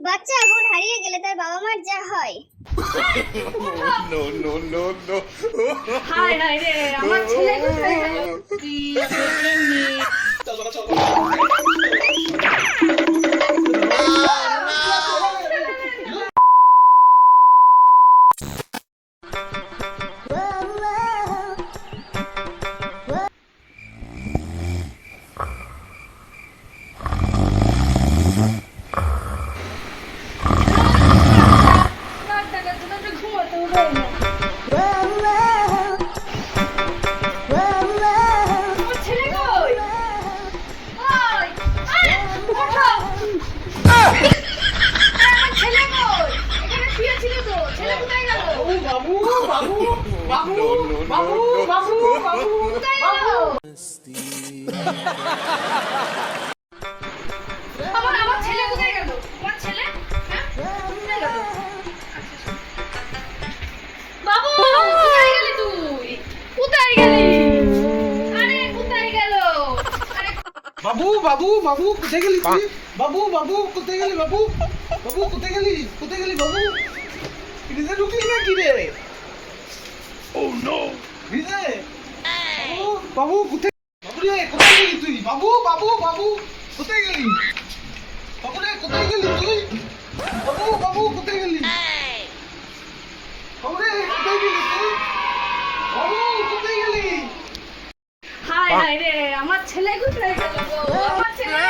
বাচ্চা আগুন হারিয়ে গেলে তার বাবা মার যা হয়। নো নো নো নো হায় হায় রে, আমার ছেলে কোথায় গেল? কি দেখেননি? বাবু বাবু বাবু কোথায় গেলি তুই? বাবু বাবু কোথায় গেলি? বাবু বাবু কোথায় গেলি? কোথায় গেলি বাবু? ভিজে ঢুকলি না কি রে? ও নো ভিজে। বাবু বাবু কোথায়? বাবু রে কোথায় গেলি তুই? বাবু বাবু বাবু কোথায় গেলি? বাবু রে কোথায় গেলি তুই? বাবু বাবু কোথায় গেলি? বাবু রে কোথায় গেলি তুই? বাবু কোথায় গেলি? হায় হায় রে, আমার ছেলে কোথায় গেল গো? আমার ছেলে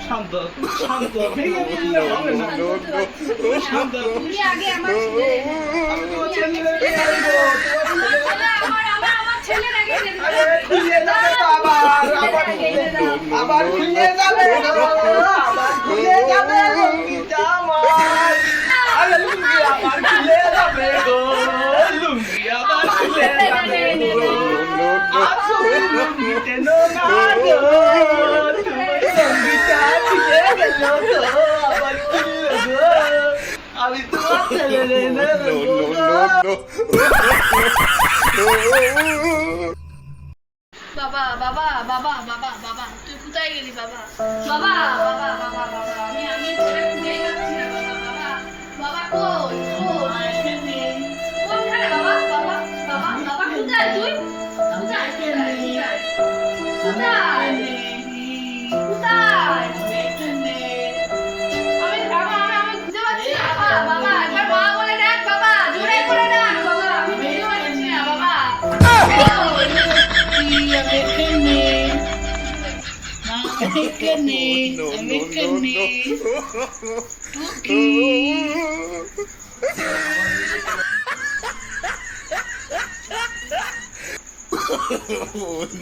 শান্ত শান্ত ভেঙে দিলে হবে না। শান্ত তুমি আগে আমার ছেলে, আমি তোমার ছেলে আমার ছেলের আগে এনে দাও। আরে খুলে যাবে তো আবার আবার খুলে যাবে আবার খুলে যাবে লুঙ্গিটা আমার। আরে লুঙ্গি আবার খুলে যাবে গো, লুঙ্গি আবার খুলে যাবে গো। আর তুমি লুঙ্গিতে নোনা গো, তোমার লুঙ্গিটা খুলে গেল গো, আবার খুললো গো। আমি তোমার ছেলে রে নেবো গো। বাবা বাবা বাবা বাবা বাবা তুই কোথায় গেলি বাবা? বাবা বাবা বাবা বাবা আমি ছেলে খুঁজে পাচ্ছি না বাবা। বাবা বাবা কই কোনখানে বাবা? বাবা বাবা বাবা কোথায় তুই? কোথায় কোথায় কোথায়? আমি বাবা আমি খুঁজে পাচ্ছি না বাবা। বাবা একবার মা বলে ডাক বাবা, জোরে করে ডাক বাবা, আমি খুঁজে পাচ্ছি না বাবা।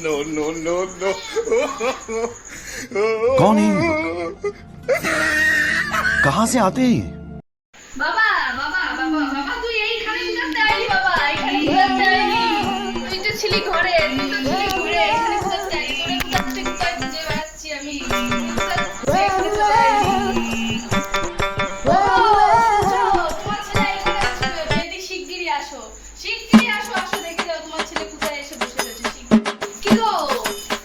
no no no no कौन है ये लोग? कहाँ से आते हैं ये? বাবা বাবা বাবা বাবা তুই এইখানে কোথাতে আইলি বাবা? এখানে কোথাতে আইলি? তুই তো ছিলি ঘরে, তুই তো ছিলি ঘরে, এখানে কোথাতে আইলি? তোরে কোথাতে কোথায় খুঁজে বেড়াচ্ছি আমি। এখানে চলে আইলি। ও তোমার ছেলে এখানে আছে, যদি শিগগিরই আসো, শিগগিরই আসো, আসো দেখে যাও তোমার ছেলে কোথায় এসে বসে রয়েছে। কি গো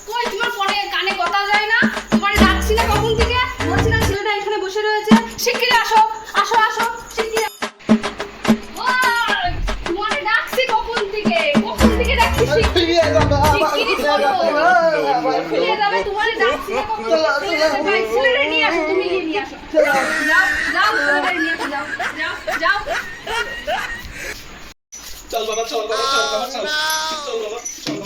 কই তোমার ফোনে কানে কথা যায় না? তোমার ডাকছি না কখন থেকে? বলছি না ছেলেটা এখানে বসে রয়েছে, শিগগিরই আসো আসো আসো শিগগিরই। তোমার ডাকছি কখন থেকে? কখন থেকে ডাকছি? শিগগিরই চলো, খুলে যাবে। তোমার ডাকছি না কখন থেকে? ছেলেটা নিয়ে আসো, তুমি গিয়ে নিয়ে আসো। যাও যাও ছেলেটা নিয়ে আসো, যাও যাও যাও। চল বাবা চল বাবা চল বাবা চল চল বাবা চল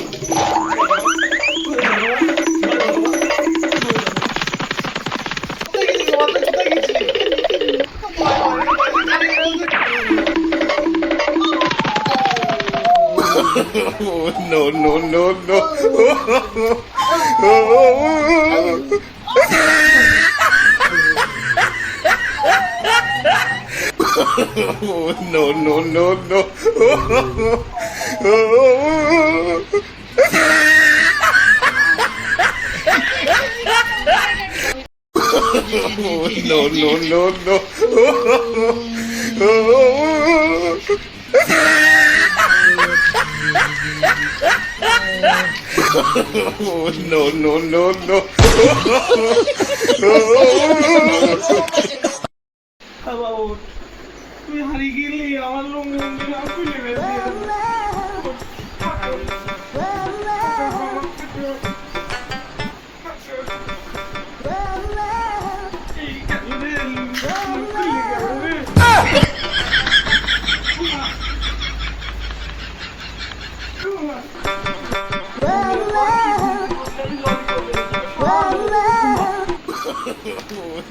no no no no no no no no no no no no no, no, no, no. বাবু তুই হারিয়ে গেলি আমার লুঙ্গি লুঙ্গি না খুলে গেছে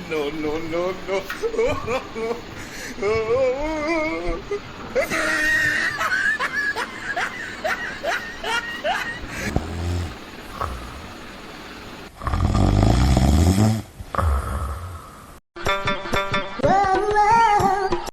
No, no, no, no.